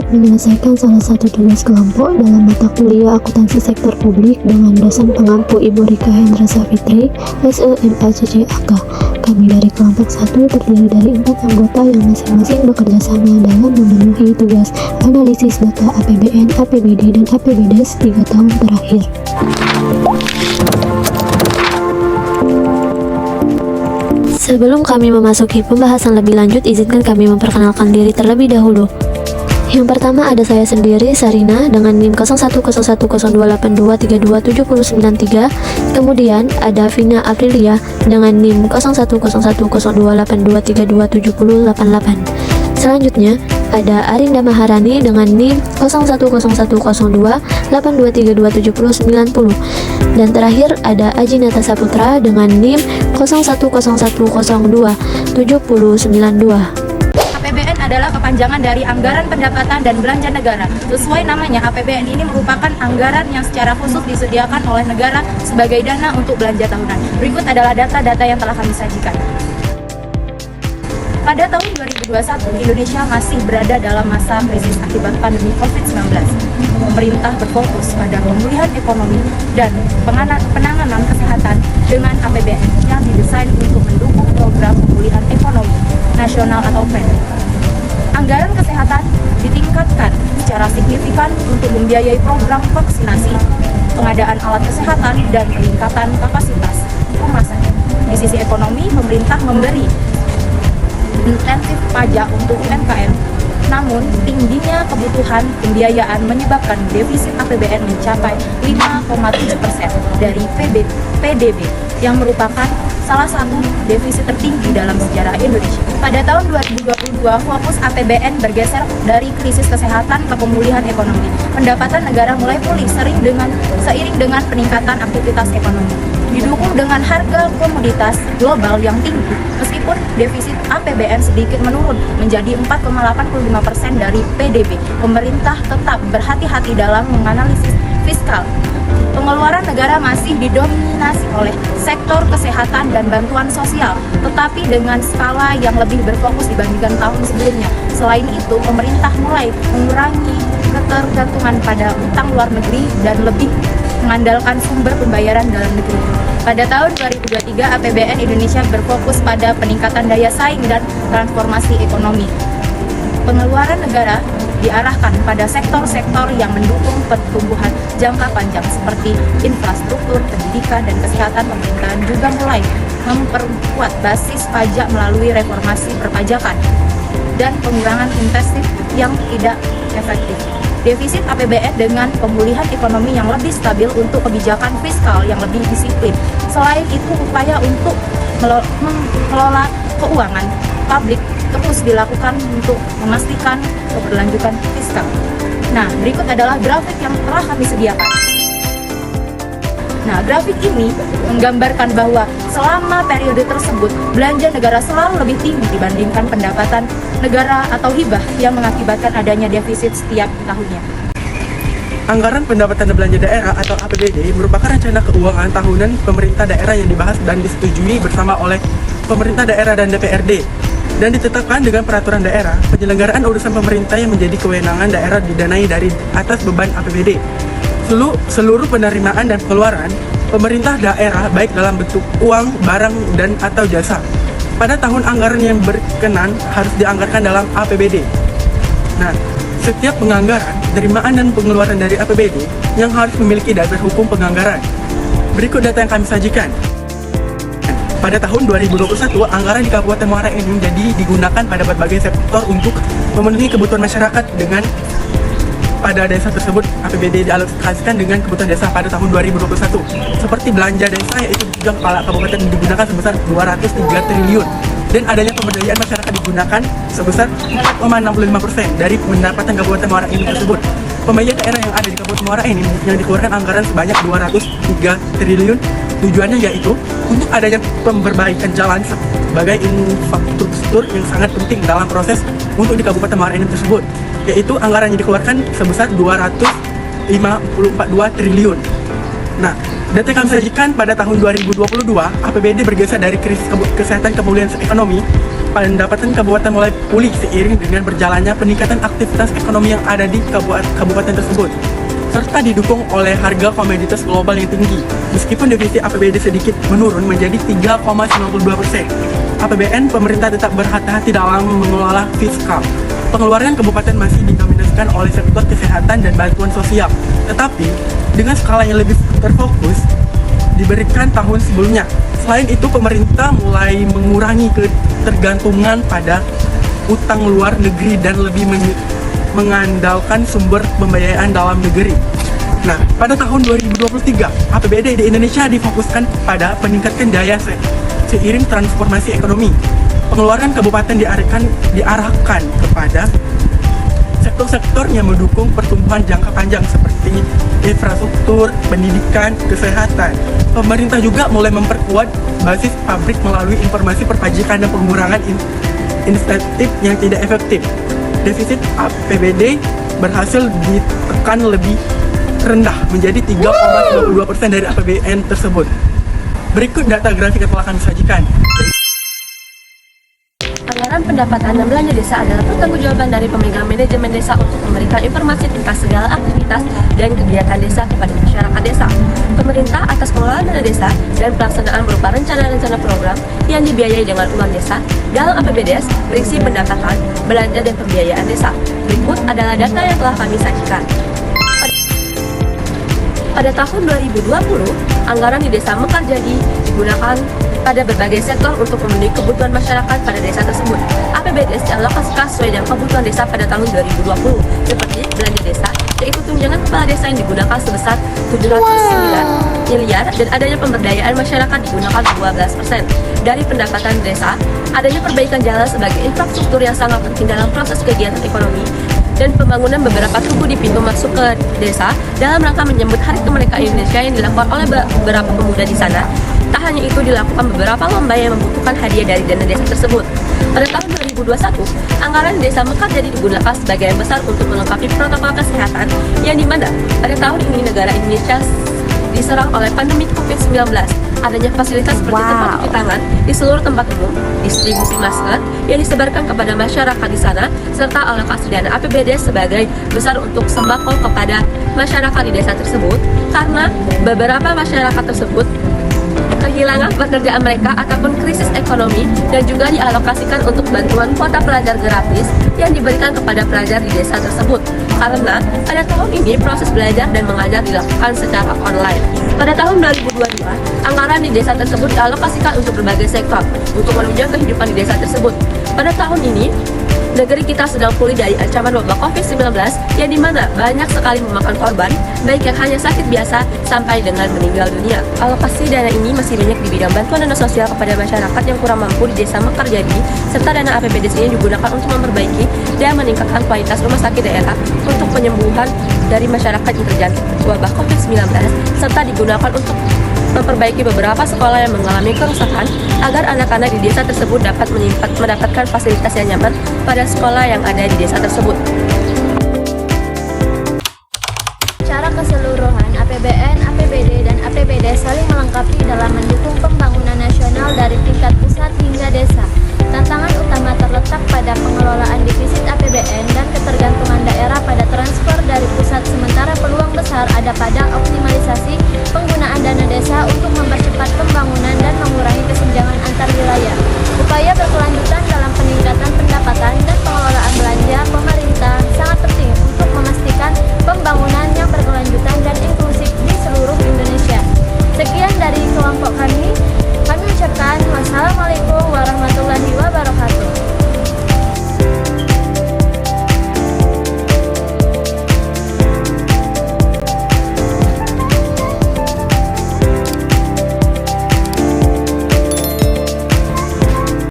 untuk menyelesaikan salah satu tugas kelompok dalam mata kuliah akuntansi sektor publik dengan dosen pengampu Ibu Rika Hendra Savitri, SEMACCAK. Kami dari kelompok 1 terdiri dari 4 anggota yang masing-masing bekerja sama dalam memenuhi tugas analisis data APBN, APBD, dan APBDes 3 tahun terakhir. Sebelum kami memasuki pembahasan lebih lanjut, izinkan kami memperkenalkan diri terlebih dahulu. Yang pertama ada saya sendiri, Sarina, dengan NIM 01010232327093. Kemudian ada Vina Aprilia dengan NIM 010128232788. Selanjutnya ada Arinda Maharani dengan NIM 01010282327090. Dan terakhir ada Ajinata Saputra dengan NIM 0101027092. APBN adalah kepanjangan dari Anggaran Pendapatan dan Belanja Negara. Sesuai namanya, APBN ini merupakan anggaran yang secara khusus disediakan oleh negara sebagai dana untuk belanja tahunan. Berikut adalah data-data yang telah kami sajikan. Pada tahun 2021, Indonesia masih berada dalam masa krisis akibat pandemi COVID-19. Pemerintah berfokus pada pemulihan ekonomi dan penanganan kesehatan dengan APBN yang didesain untuk mendukung program pemulihan ekonomi nasional atau PEN. Anggaran kesehatan ditingkatkan secara signifikan untuk membiayai program vaksinasi, pengadaan alat kesehatan, dan peningkatan kapasitas rumah sakit. Di sisi ekonomi, pemerintah memberi insentif pajak untuk UMKM, namun tingginya kebutuhan pembiayaan menyebabkan defisit APBN mencapai 5,7% dari PDB yang merupakan salah satu defisit tertinggi dalam sejarah Indonesia. Pada tahun 2022, fokus APBN bergeser dari krisis kesehatan ke pemulihan ekonomi. Pendapatan negara mulai pulih seiring dengan peningkatan aktivitas ekonomi. Didukung dengan harga komoditas global yang tinggi, meskipun defisit APBN sedikit menurun menjadi 4,85% dari PDB, pemerintah tetap berhati-hati dalam menganalisis fiskal. Pengeluaran negara masih didominasi oleh sektor kesehatan dan bantuan sosial, tetapi dengan skala yang lebih berfokus dibandingkan tahun sebelumnya. Selain itu, pemerintah mulai mengurangi ketergantungan pada utang luar negeri dan lebih mengandalkan sumber pembayaran dalam negeri. Pada tahun 2023, APBN Indonesia berfokus pada peningkatan daya saing dan transformasi ekonomi. Pengeluaran negara diarahkan pada sektor-sektor yang mendukung pertumbuhan jangka panjang seperti infrastruktur, pendidikan, dan kesehatan. Pemerintahan juga mulai memperkuat basis pajak melalui reformasi perpajakan dan pengurangan intensif yang tidak efektif. Defisit APBN dengan pemulihan ekonomi yang lebih stabil untuk kebijakan fiskal yang lebih disiplin. Selain itu, upaya untuk mengelola keuangan publik terus dilakukan untuk memastikan keberlanjutan fiskal. Nah, berikut adalah grafik yang telah kami sediakan. Nah, grafik ini menggambarkan bahwa selama periode tersebut, belanja negara selalu lebih tinggi dibandingkan pendapatan negara atau hibah yang mengakibatkan adanya defisit setiap tahunnya. Anggaran pendapatan dan belanja daerah atau APBD merupakan rencana keuangan tahunan pemerintah daerah yang dibahas dan disetujui bersama oleh pemerintah daerah dan DPRD dan ditetapkan dengan peraturan daerah. Penyelenggaraan urusan pemerintah yang menjadi kewenangan daerah didanai dari atas beban APBD. Seluruh penerimaan dan pengeluaran pemerintah daerah baik dalam bentuk uang, barang, dan atau jasa pada tahun anggaran yang berkenan harus dianggarkan dalam APBD. Nah, setiap penganggaran, penerimaan dan pengeluaran dari APBD yang harus memiliki dasar hukum penganggaran. Berikut data yang kami sajikan. Pada tahun 2021, anggaran di Kabupaten Muara Enim digunakan pada berbagai sektor untuk memenuhi kebutuhan masyarakat dengan pada desa tersebut APBD dialokasikan dengan kebutuhan desa pada tahun 2021. Seperti belanja desa yaitu juga kepala kabupaten digunakan sebesar 203 triliun dan adanya pemberdayaan masyarakat digunakan sebesar 4,65% dari pendapatan Kabupaten Muara Enim tersebut. Pembagian daerah yang ada di Kabupaten Muara Enim yang dikeluarkan anggaran sebanyak 203 triliun. Tujuannya yaitu untuk adanya perbaikan jalan sebagai infrastruktur yang sangat penting dalam proses untuk di Kabupaten Muara Enim tersebut, yaitu anggaran yang dikeluarkan sebesar 254,2 triliun. Nah, data yang kami sajikan pada tahun 2022, APBD bergeser dari krisis kesehatan ke pemulihan ekonomi pendapatan kabupaten mulai pulih seiring dengan berjalannya peningkatan aktivitas ekonomi yang ada di kabupaten tersebut, serta didukung oleh harga komoditas global yang tinggi. Meskipun defisit APBD sedikit menurun menjadi 3,92%, APBN pemerintah tetap berhati-hati dalam mengelola fiskal. Pengeluaran kabupaten masih didominasikan oleh sektor kesehatan dan bantuan sosial, tetapi dengan skala yang lebih terfokus diberikan tahun sebelumnya. Selain itu, pemerintah mulai mengurangi ketergantungan pada utang luar negeri dan lebih mengandalkan sumber pembiayaan dalam negeri. Nah, pada tahun 2023, APBD di Indonesia difokuskan pada peningkatan daya seiring transformasi ekonomi. Pengeluaran kabupaten diarahkan kepada sektor-sektor yang mendukung pertumbuhan jangka panjang seperti infrastruktur, pendidikan, kesehatan. Pemerintah juga mulai memperkuat basis pabrik melalui informasi perpajakan dan pengurangan insentif yang tidak efektif. Defisit APBD berhasil ditekan lebih rendah menjadi 3,92% dari APBN tersebut. Berikut data grafik yang telah kami sajikan. Anggaran pendapatan dan belanja desa adalah pertanggungjawaban dari pemegang manajemen desa untuk memberikan informasi tentang segala aktivitas dan kegiatan desa kepada masyarakat desa. Pemerintah atas pengelolaan dana desa dan pelaksanaan berupa rencana-rencana program yang dibiayai dengan uang desa dalam APBDes berisi pendapatan, belanja, dan pembiayaan desa. Berikut adalah data yang telah kami sajikan. Pada tahun 2020, anggaran di Desa Mekarjadi digunakan pada berbagai sektor untuk memenuhi kebutuhan masyarakat pada desa tersebut. APBDes dialokasikan sesuai dengan kebutuhan desa pada tahun 2020, seperti belanja desa, yaitu tunjangan kepala desa yang digunakan sebesar 709 miliar dan adanya pemberdayaan masyarakat digunakan 12%. Dari pendapatan desa, adanya perbaikan jalan sebagai infrastruktur yang sangat penting dalam proses kegiatan ekonomi dan pembangunan beberapa tugu di pintu masuk ke desa dalam rangka menyambut Hari Kemerdekaan Indonesia yang dilakukan oleh beberapa pemuda di sana. Tak hanya itu, dilakukan beberapa lomba yang membutuhkan hadiah dari dana desa tersebut. Pada tahun 2021, anggaran Desa Mekarjadi digunakan sebagian besar untuk melengkapi protokol kesehatan yang dimana pada tahun ini negara Indonesia diserang oleh pandemi COVID-19. Adanya fasilitas seperti tempat cuci tangan di seluruh tempat umum, distribusi masker yang disebarkan kepada masyarakat di sana, serta alokasi dana APBD sebagai besar untuk sembako kepada masyarakat di desa tersebut, karena beberapa masyarakat tersebut kehilangan pekerjaan mereka ataupun krisis ekonomi, dan juga dialokasikan untuk bantuan kuota pelajar gratis yang diberikan kepada pelajar di desa tersebut, karena pada tahun ini proses belajar dan mengajar dilakukan secara online. Pada tahun 2022, anggaran di desa tersebut dialokasikan untuk berbagai sektor untuk menunjang kehidupan di desa tersebut. Pada tahun ini, negeri kita sedang pulih dari ancaman wabah COVID-19 yang dimana banyak sekali memakan korban, baik yang hanya sakit biasa sampai dengan meninggal dunia. Alokasi dana ini masih banyak di bidang bantuan dana sosial kepada masyarakat yang kurang mampu di Desa Mekarjadi, serta dana APBD ini digunakan untuk memperbaiki dan meningkatkan kualitas rumah sakit daerah untuk penyembuhan dari masyarakat yang terjangkit wabah COVID-19, serta digunakan untuk memperbaiki beberapa sekolah yang mengalami kerusakan agar anak-anak di desa tersebut dapat mendapatkan fasilitas yang nyaman pada sekolah yang ada di desa tersebut. Secara keseluruhan, APBN, APBD, dan APBD saling melengkapi dalam mendukung pembangunan nasional dari tingkat pusat hingga desa. Tantangan utama terletak pada pengelolaan defisit APBN dan ketergantungan daerah pada transfer dari pusat, sementara peluang besar ada pada